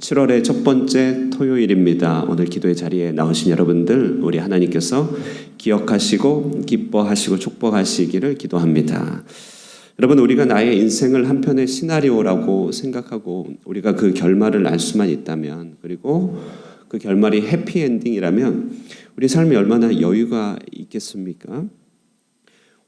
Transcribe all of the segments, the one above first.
7월의 첫 번째 토요일입니다. 오늘 기도의 자리에 나오신 여러분들, 우리 하나님께서 기억하시고 기뻐하시고 축복하시기를 기도합니다. 여러분, 우리가 나의 인생을 한편의 시나리오라고 생각하고 우리가 그 결말을 알 수만 있다면, 그리고 그 결말이 해피엔딩이라면 우리 삶이 얼마나 여유가 있겠습니까?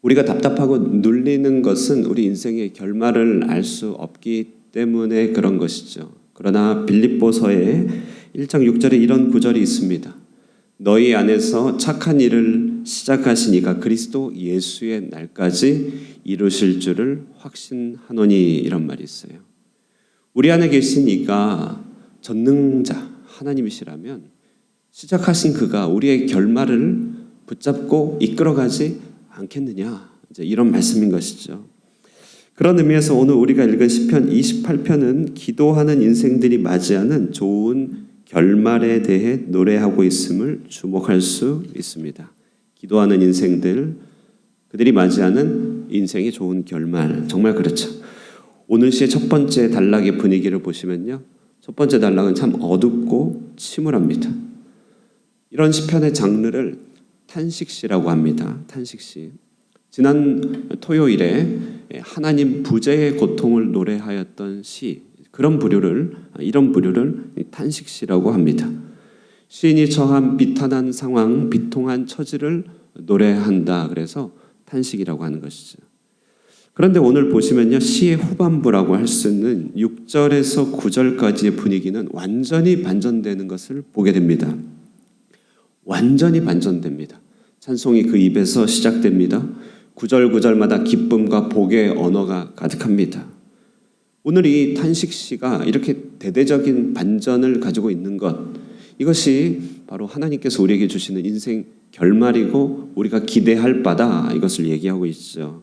우리가 답답하고 눌리는 것은 우리 인생의 결말을 알 수 없기 때문에 그런 것이죠. 그러나 빌립보서의 1장 6절에 이런 구절이 있습니다. 너희 안에서 착한 일을 시작하신 이가 그리스도 예수의 날까지 이루실 줄을 확신하노니, 이런 말이 있어요. 우리 안에 계신 이가 전능자 하나님이시라면 시작하신 그가 우리의 결말을 붙잡고 이끌어가지 않겠느냐, 이제 이런 말씀인 것이죠. 그런 의미에서 오늘 우리가 읽은 시편 28편은 기도하는 인생들이 맞이하는 좋은 결말에 대해 노래하고 있음을 주목할 수 있습니다. 기도하는 인생들, 그들이 맞이하는 인생의 좋은 결말, 정말 그렇죠. 오늘 시의 첫 번째 단락의 분위기를 보시면요, 첫 번째 단락은 참 어둡고 침울합니다. 이런 시편의 장르를 탄식시라고 합니다. 탄식시. 지난 토요일에 하나님 부재의 고통을 노래하였던 시, 이런 부류를 탄식시라고 합니다. 시인이 처한 비탄한 상황, 비통한 처지를 노래한다, 그래서 탄식이라고 하는 것이죠. 그런데 오늘 보시면요, 시의 후반부라고 할 수 있는 6절에서 9절까지의 분위기는 완전히 반전되는 것을 보게 됩니다. 완전히 반전됩니다. 찬송이 그 입에서 시작됩니다. 9절 9절마다 기쁨과 복의 언어가 가득합니다. 오늘 이 탄식시가 이렇게 대대적인 반전을 가지고 있는 것, 이것이 바로 하나님께서 우리에게 주시는 인생 결말이고 우리가 기대할 바다, 이것을 얘기하고 있죠.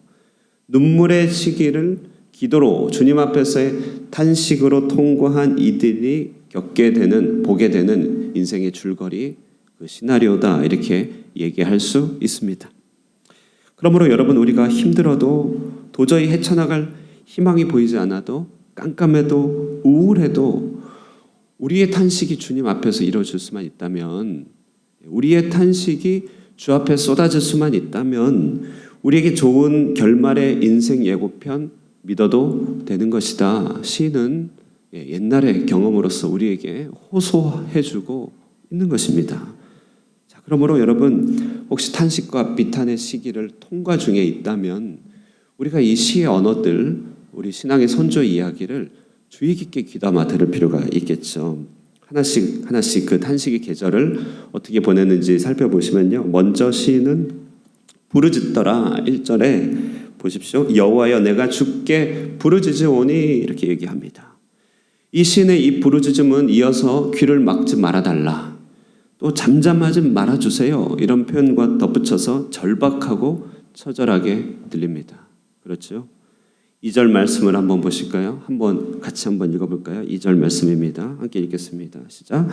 눈물의 시기를 기도로, 주님 앞에서의 탄식으로 통과한 이들이 겪게 되는, 보게 되는 인생의 줄거리, 그 시나리오다, 이렇게 얘기할 수 있습니다. 그러므로 여러분, 우리가 힘들어도 도저히 헤쳐나갈 희망이 보이지 않아도, 깜깜해도 우울해도 우리의 탄식이 주님 앞에서 이루어질 수만 있다면, 우리의 탄식이 주 앞에 쏟아질 수만 있다면 우리에게 좋은 결말의 인생 예고편 믿어도 되는 것이다. 시인은 옛날의 경험으로서 우리에게 호소해주고 있는 것입니다. 자, 그러므로 여러분, 혹시 탄식과 비탄의 시기를 통과 중에 있다면 우리가 이 시의 언어들, 우리 신앙의 선조 이야기를 주의 깊게 귀담아 들을 필요가 있겠죠. 하나씩 그 탄식의 계절을 어떻게 보냈는지 살펴보시면요, 먼저 시인은 부르짖더라. 1절에 보십시오. 여호와여, 내가 주께 부르짖으오니, 이렇게 얘기합니다. 이 시인의 이 부르짖음은 이어서 귀를 막지 말아달라, 또 잠잠하지 말아주세요, 이런 표현과 덧붙여서 절박하고 처절하게 들립니다. 그렇죠? 2절 말씀을 한번 보실까요? 같이 한번 읽어볼까요? 2절 말씀입니다. 함께 읽겠습니다. 시작.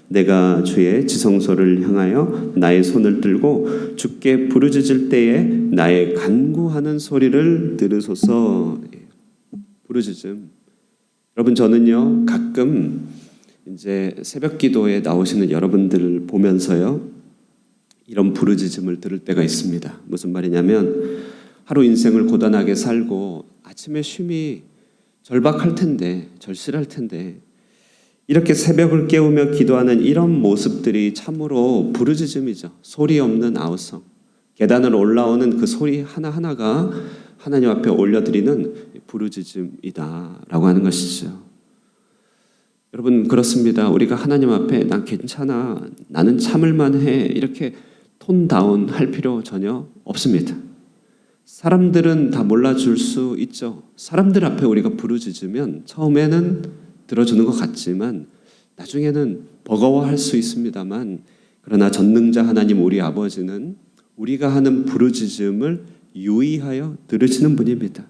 내가 주의 지성소를 향하여 나의 손을 들고 주께 부르짖을 때에 나의 간구하는 소리를 들으소서. 부르짖음. 여러분, 저는요, 가끔 이제 새벽 기도에 나오시는 여러분들을 보면서요, 이런 부르짖음을 들을 때가 있습니다. 무슨 말이냐면, 하루 인생을 고단하게 살고 아침에 쉼이 절박할 텐데, 절실할 텐데, 이렇게 새벽을 깨우며 기도하는 이런 모습들이 참으로 부르짖음이죠. 소리 없는 아우성, 계단을 올라오는 그 소리 하나하나가 하나님 앞에 올려드리는 부르짖음이다라고 하는 것이죠. 여러분, 그렇습니다. 우리가 하나님 앞에 난 괜찮아, 나는 참을만 해, 이렇게 톤 다운 할 필요 전혀 없습니다. 사람들은 다 몰라줄 수 있죠. 사람들 앞에 우리가 부르짖으면 처음에는 들어주는 것 같지만 나중에는 버거워할 수 있습니다만, 그러나 전능자 하나님 우리 아버지는 우리가 하는 부르짖음을 유의하여 들으시는 분입니다.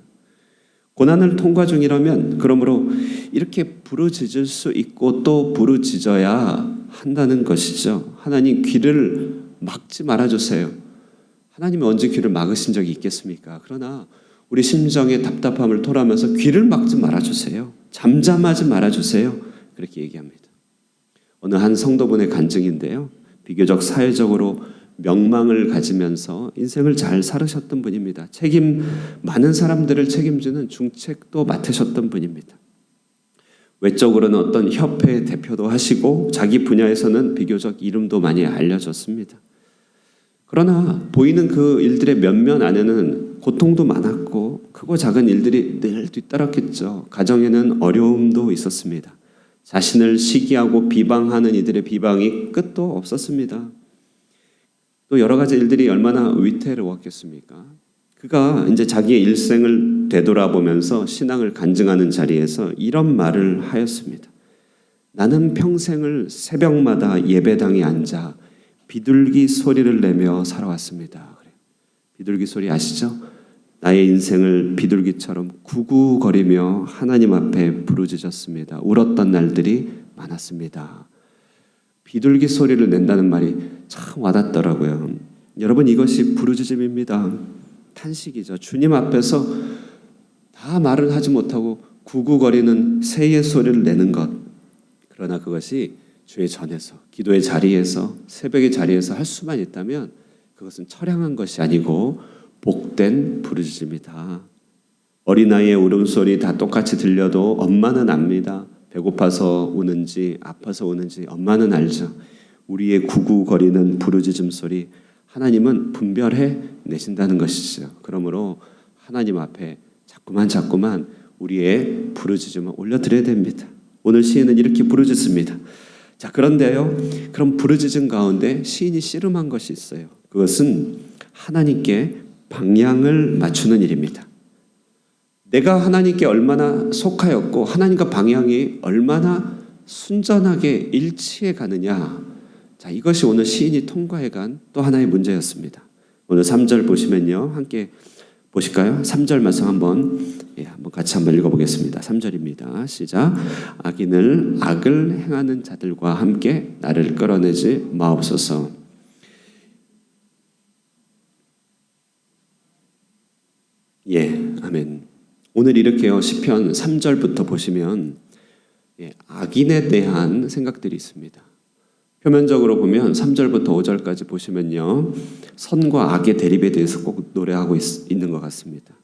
고난을 통과 중이라면 그러므로 이렇게 부르짖을 수 있고 또 부르짖어야 한다는 것이죠. 하나님, 귀를 막지 말아주세요. 하나님이 언제 귀를 막으신 적이 있겠습니까? 그러나 우리 심정의 답답함을 토로하면서 귀를 막지 말아주세요. 잠잠하지 말아주세요. 그렇게 얘기합니다. 어느 한 성도분의 간증인데요. 비교적 사회적으로 명망을 가지면서 인생을 잘 살으셨던 분입니다. 많은 사람들을 책임지는 중책도 맡으셨던 분입니다. 외적으로는 어떤 협회 대표도 하시고 자기 분야에서는 비교적 이름도 많이 알려졌습니다. 그러나 보이는 그 일들의 면면 안에는 고통도 많았고 크고 작은 일들이 늘 뒤따랐겠죠. 가정에는 어려움도 있었습니다. 자신을 시기하고 비방하는 이들의 비방이 끝도 없었습니다. 또 여러 가지 일들이 얼마나 위태로웠겠습니까? 그가 이제 자기의 일생을 되돌아보면서 신앙을 간증하는 자리에서 이런 말을 하였습니다. 나는 평생을 새벽마다 예배당에 앉아 비둘기 소리를 내며 살아왔습니다. 비둘기 소리 아시죠? 나의 인생을 비둘기처럼 구구거리며 하나님 앞에 부르짖었습니다. 울었던 날들이 많았습니다. 비둘기 소리를 낸다는 말이 참 와닿더라고요. 여러분, 이것이 부르짖음입니다. 탄식이죠. 주님 앞에서 다 말을 하지 못하고 구구거리는 새의 소리를 내는 것. 그러나 그것이 주의 전에서, 기도의 자리에서, 새벽의 자리에서 할 수만 있다면 그것은 처량한 것이 아니고 복된 부르짖음이다. 어린아이의 울음소리 다 똑같이 들려도 엄마는 압니다. 배고파서 우는지 아파서 우는지 엄마는 알죠. 우리의 구구거리는 부르짖음 소리 하나님은 분별해 내신다는 것이죠. 그러므로 하나님 앞에 자꾸만 우리의 부르짖음을 올려드려야 됩니다. 오늘 시인은 이렇게 부르짖습니다. 자, 그런데요, 그럼 부르짖음 가운데 시인이 씨름한 것이 있어요. 그것은 하나님께 방향을 맞추는 일입니다. 내가 하나님께 얼마나 속하였고 하나님과 방향이 얼마나 순전하게 일치해 가느냐. 자, 이것이 오늘 시인이 통과해간 또 하나의 문제였습니다. 오늘 3절 보시면요, 함께 보실까요? 3절 말씀 한번 같이 한번 읽어보겠습니다. 3절입니다. 시작. 악을 행하는 자들과 함께 나를 끌어내지 마옵소서. 아멘. 오늘 이렇게요, 시편 3절부터 보시면 악인에 대한 생각들이 있습니다. 표면적으로 보면 3절부터 5절까지 보시면요, 선과 악의 대립에 대해서 꼭 노래하고 있는 것 같습니다.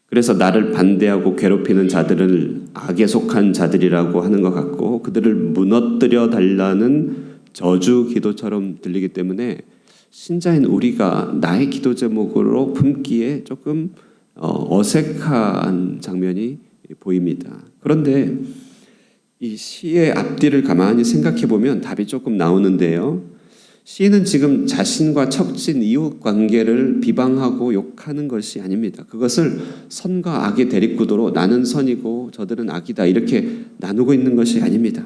그래서 나를 반대하고 괴롭히는 자들을 악에 속한 자들이라고 하는 것 같고 그들을 무너뜨려 달라는 저주 기도처럼 들리기 때문에 신자인 우리가 나의 기도 제목으로 품기에 조금 어색한 장면이 보입니다. 그런데 이 시의 앞뒤를 가만히 생각해 보면 답이 조금 나오는데요. 시인은 지금 자신과 척진 이웃 관계를 비방하고 욕하는 것이 아닙니다. 그것을 선과 악의 대립구도로 나는 선이고 저들은 악이다 이렇게 나누고 있는 것이 아닙니다.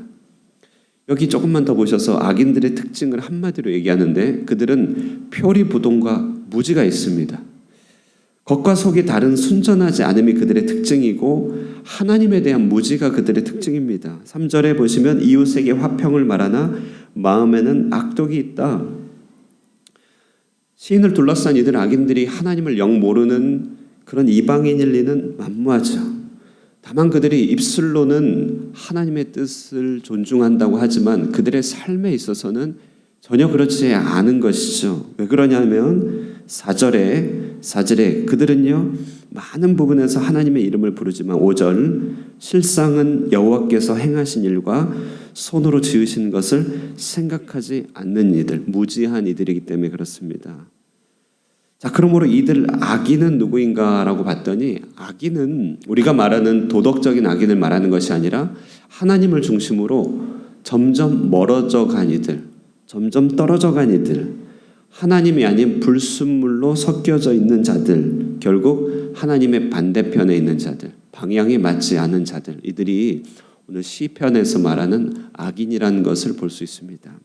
여기 조금만 더 보셔서 악인들의 특징을 한마디로 얘기하는데 그들은 표리부동과 무지가 있습니다. 겉과 속이 다른 순전하지 않음이 그들의 특징이고 하나님에 대한 무지가 그들의 특징입니다. 3절에 보시면 이웃에게 화평을 말하나 마음에는 악독이 있다. 시인을 둘러싼 이들 악인들이 하나님을 영 모르는 그런 이방인일 리는 만무하죠. 다만 그들이 입술로는 하나님의 뜻을 존중한다고 하지만 그들의 삶에 있어서는 전혀 그렇지 않은 것이죠. 왜 그러냐면 4절에 그들은요 많은 부분에서 하나님의 이름을 부르지만 5절 실상은 여호와께서 행하신 일과 손으로 지으신 것을 생각하지 않는 이들, 무지한 이들이기 때문에 그렇습니다. 자, 그러므로 이들 악인은 누구인가라고 봤더니 악인은 우리가 말하는 도덕적인 악인을 말하는 것이 아니라 하나님을 중심으로 점점 멀어져 간 이들, 점점 떨어져 간 이들, 하나님이 아닌 불순물로 섞여져 있는 자들, 결국 하나님의 반대편에 있는 자들, 방향에 맞지 않은 자들, 이들이 오늘 시편에서 말하는 악인이라는 것을 볼 수 있습니다.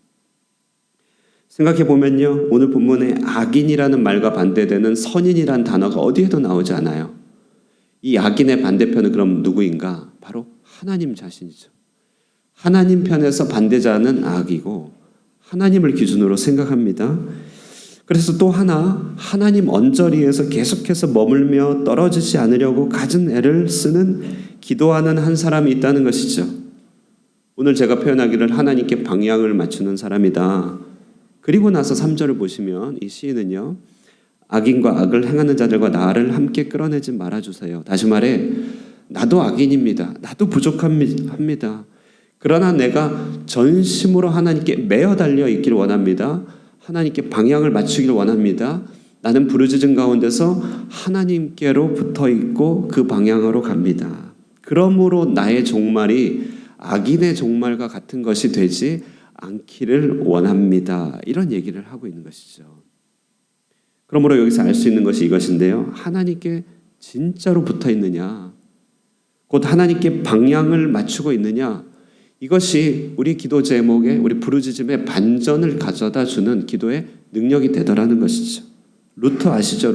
생각해 보면요, 오늘 본문에 악인이라는 말과 반대되는 선인이라는 단어가 어디에도 나오지 않아요. 이 악인의 반대편은 그럼 누구인가? 바로 하나님 자신이죠. 하나님 편에서 반대자는 악이고 하나님을 기준으로 생각합니다. 그래서 또 하나님 언저리에서 계속해서 머물며 떨어지지 않으려고 갖은 애를 쓰는 기도하는 한 사람이 있다는 것이죠. 오늘 제가 표현하기를 하나님께 방향을 맞추는 사람이다. 그리고 나서 3절을 보시면 이 시인은요, 악인과 악을 행하는 자들과 나를 함께 끌어내지 말아주세요. 다시 말해, 나도 악인입니다. 나도 부족합니다. 그러나 내가 전심으로 하나님께 매어 달려 있기를 원합니다. 하나님께 방향을 맞추기를 원합니다. 나는 부르짖은 가운데서 하나님께로 붙어 있고 그 방향으로 갑니다. 그러므로 나의 종말이 악인의 종말과 같은 것이 되지 않기를 원합니다. 이런 얘기를 하고 있는 것이죠. 그러므로 여기서 알 수 있는 것이 이것인데요. 하나님께 진짜로 붙어 있느냐, 곧 하나님께 방향을 맞추고 있느냐, 이것이 우리 기도 제목에, 우리 부르짖음의 반전을 가져다 주는 기도의 능력이 되더라는 것이죠. 루터 아시죠?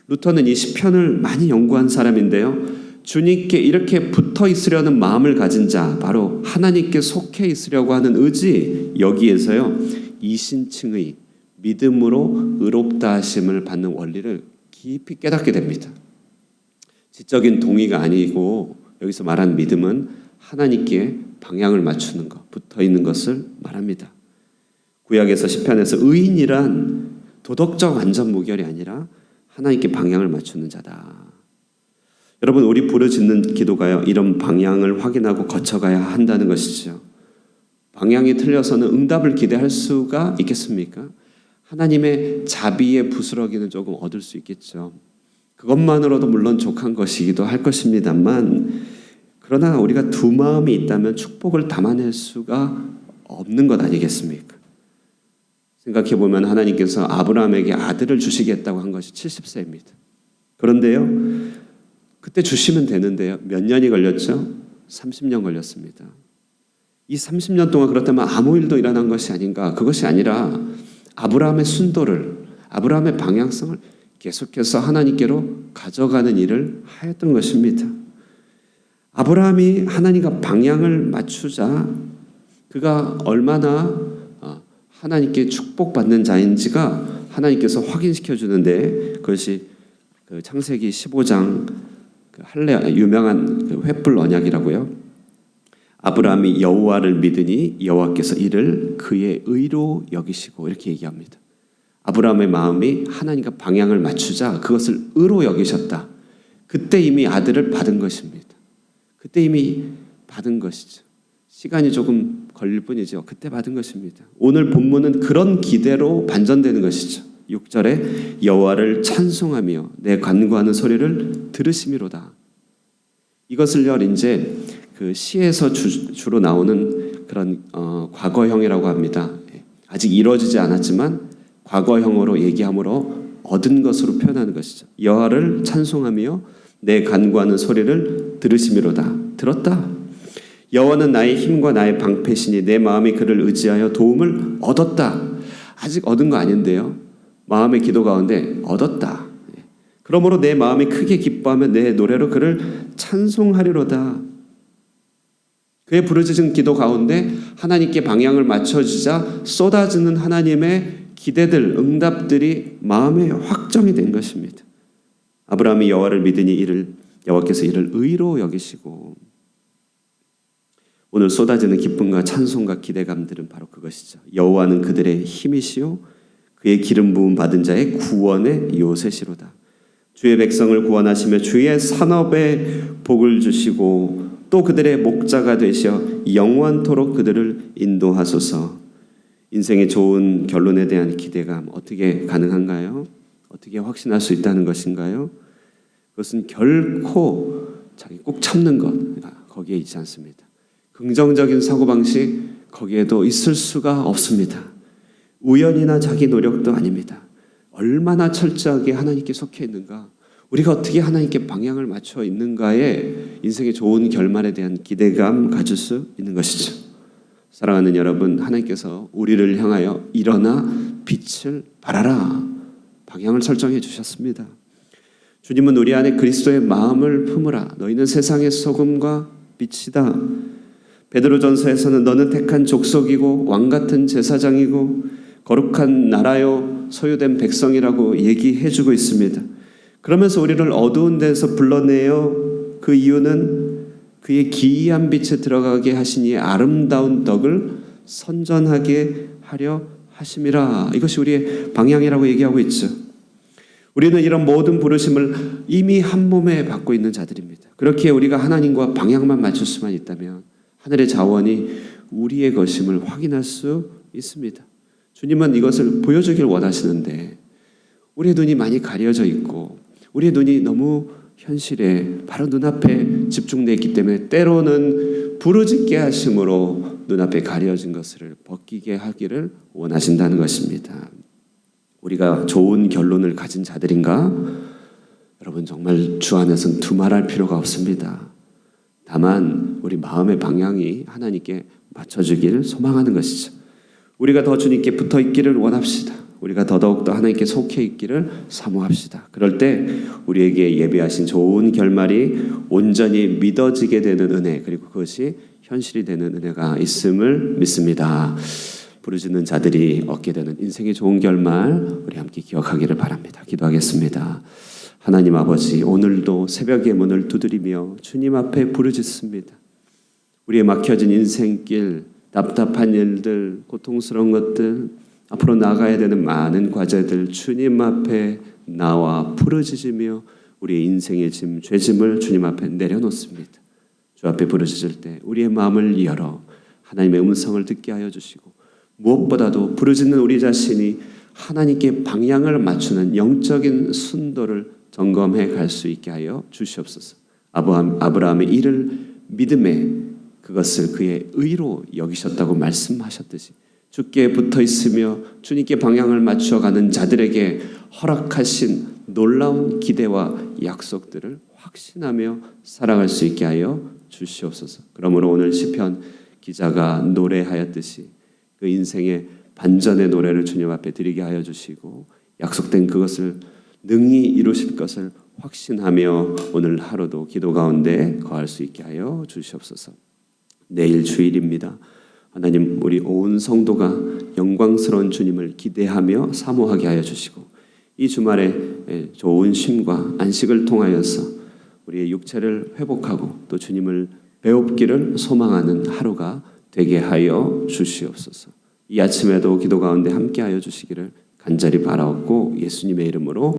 루터는 이 시편을 많이 연구한 사람인데요. 주님께 이렇게 붙어 있으려는 마음을 가진 자, 바로 하나님께 속해 있으려고 하는 의지, 여기에서요, 이신칭의 믿음으로 의롭다 하심을 받는 원리를 깊이 깨닫게 됩니다. 지적인 동의가 아니고 여기서 말하는 믿음은 하나님께 방향을 맞추는 것, 붙어 있는 것을 말합니다. 구약에서 시편에서 의인이란 도덕적 안전무결이 아니라 하나님께 방향을 맞추는 자다. 여러분, 우리 부르짖는 기도가요, 이런 방향을 확인하고 거쳐가야 한다는 것이죠. 방향이 틀려서는 응답을 기대할 수가 있겠습니까? 하나님의 자비의 부스러기는 조금 얻을 수 있겠죠. 그것만으로도 물론 족한 것이기도 할 것입니다만, 그러나 우리가 두 마음이 있다면 축복을 담아낼 수가 없는 것 아니겠습니까? 생각해보면 하나님께서 아브라함에게 아들을 주시겠다고 한 것이 70세입니다. 그런데요, 그때 주시면 되는데요, 몇 년이 걸렸죠? 30년 걸렸습니다. 이 30년 동안 그렇다면 아무 일도 일어난 것이 아닌가? 그것이 아니라 아브라함의 순도를, 아브라함의 방향성을 계속해서 하나님께로 가져가는 일을 하였던 것입니다. 아브라함이 하나님과 방향을 맞추자 그가 얼마나 하나님께 축복받는 자인지가 하나님께서 확인시켜 주는데, 그것이 그 창세기 15장 그 할례, 유명한 그 횃불 언약이라고요. 아브라함이 여호와를 믿으니 여호와께서 이를 그의 의로 여기시고, 이렇게 얘기합니다. 아브라함의 마음이 하나님과 방향을 맞추자 그것을 의로 여기셨다. 그때 이미 아들을 받은 것입니다. 그때 이미 받은 것이죠. 시간이 조금 걸릴 뿐이죠. 그때 받은 것입니다. 오늘 본문은 그런 기대로 반전되는 것이죠. 6절에 여호와를 찬송하며 내 간구하는 소리를 들으심이로다. 이것을요, 이제 그 시에서 주로 나오는 그런 과거형이라고 합니다. 아직 이루어지지 않았지만 과거형으로 얘기함으로 얻은 것으로 표현하는 것이죠. 여호와를 찬송하며 내 간구하는 소리를 들으심이로다. 들었다. 여호와는 나의 힘과 나의 방패시니 내 마음이 그를 의지하여 도움을 얻었다. 아직 얻은 거 아닌데요, 마음의 기도 가운데 얻었다. 그러므로 내 마음이 크게 기뻐하며 내 노래로 그를 찬송하리로다. 그의 부르짖은 기도 가운데 하나님께 방향을 맞춰주자 쏟아지는 하나님의 기대들, 응답들이 마음에 확정이 된 것입니다. 아브라함이 여호와를 믿으니 여호와께서 이를 의로 여기시고, 오늘 쏟아지는 기쁨과 찬송과 기대감들은 바로 그것이죠. 여호와는 그들의 힘이시요 그의 기름 부음 받은 자의 구원의 요새시로다. 주의 백성을 구원하시며 주의 산업에 복을 주시고 또 그들의 목자가 되셔 영원토록 그들을 인도하소서. 인생의 좋은 결론에 대한 기대감 어떻게 가능한가요? 어떻게 확신할 수 있다는 것인가요? 그것은 결코 자기 꼭 참는 것, 거기에 있지 않습니다. 긍정적인 사고방식, 거기에도 있을 수가 없습니다. 우연이나 자기 노력도 아닙니다. 얼마나 철저하게 하나님께 속해 있는가, 우리가 어떻게 하나님께 방향을 맞춰 있는가에 인생의 좋은 결말에 대한 기대감 가질 수 있는 것이죠. 사랑하는 여러분, 하나님께서 우리를 향하여 일어나 빛을 발하라 방향을 설정해 주셨습니다. 주님은 우리 안에 그리스도의 마음을 품으라. 너희는 세상의 소금과 빛이다. 베드로전서에서는 너는 택한 족속이고 왕같은 제사장이고 거룩한 나라요 소유된 백성이라고 얘기해주고 있습니다. 그러면서 우리를 어두운 데서 불러내어 그 이유는 그의 기이한 빛에 들어가게 하시니 아름다운 덕을 선전하게 하려 하심이라. 이것이 우리의 방향이라고 얘기하고 있죠. 우리는 이런 모든 부르심을 이미 한 몸에 받고 있는 자들입니다. 그렇게 우리가 하나님과 방향만 맞출 수만 있다면 하늘의 자원이 우리의 것임을 확인할 수 있습니다. 주님은 이것을 보여주길 원하시는데 우리의 눈이 많이 가려져 있고 우리의 눈이 너무 현실에 바로 눈앞에 집중되어 있기 때문에 때로는 부르짖게 하심으로 눈앞에 가려진 것을 벗기게 하기를 원하신다는 것입니다. 우리가 좋은 결론을 가진 자들인가? 여러분 정말 주 안에서는 두말할 필요가 없습니다. 다만 우리 마음의 방향이 하나님께 맞춰주기를 소망하는 것이죠. 우리가 더 주님께 붙어 있기를 원합시다. 우리가 더더욱더 하나님께 속해 있기를 사모합시다. 그럴 때 우리에게 예비하신 좋은 결말이 온전히 믿어지게 되는 은혜, 그리고 그것이 현실이 되는 은혜가 있음을 믿습니다. 부르짖는 자들이 얻게 되는 인생의 좋은 결말 우리 함께 기억하기를 바랍니다. 기도하겠습니다. 하나님 아버지, 오늘도 새벽의 문을 두드리며 주님 앞에 부르짖습니다. 우리의 막혀진 인생길, 답답한 일들, 고통스러운 것들, 앞으로 나가야 되는 많은 과제들 주님 앞에 나와 부르짖으며 우리의 인생의 짐, 죄짐을 주님 앞에 내려놓습니다. 주 앞에 부르짖을 때 우리의 마음을 열어 하나님의 음성을 듣게 하여 주시고 무엇보다도 부르짖는 우리 자신이 하나님께 방향을 맞추는 영적인 순도를 점검해 갈 수 있게 하여 주시옵소서. 아브라함의 일을 믿음에 그것을 그의 의로 여기셨다고 말씀하셨듯이 주께 붙어 있으며 주님께 방향을 맞춰가는 자들에게 허락하신 놀라운 기대와 약속들을 확신하며 살아갈 수 있게 하여 주시옵소서. 그러므로 오늘 시편 기자가 노래하였듯이 그 인생의 반전의 노래를 주님 앞에 드리게 하여 주시고 약속된 그것을 능히 이루실 것을 확신하며 오늘 하루도 기도 가운데 거할 수 있게 하여 주시옵소서. 내일 주일입니다. 하나님, 우리 온 성도가 영광스러운 주님을 기대하며 사모하게 하여 주시고 이 주말에 좋은 쉼과 안식을 통하여서 우리의 육체를 회복하고 또 주님을 배웁기를 소망하는 하루가 되게 하여 주시옵소서. 이 아침에도 기도 가운데 함께 하여 주시기를 간절히 바라옵고 예수님의 이름으로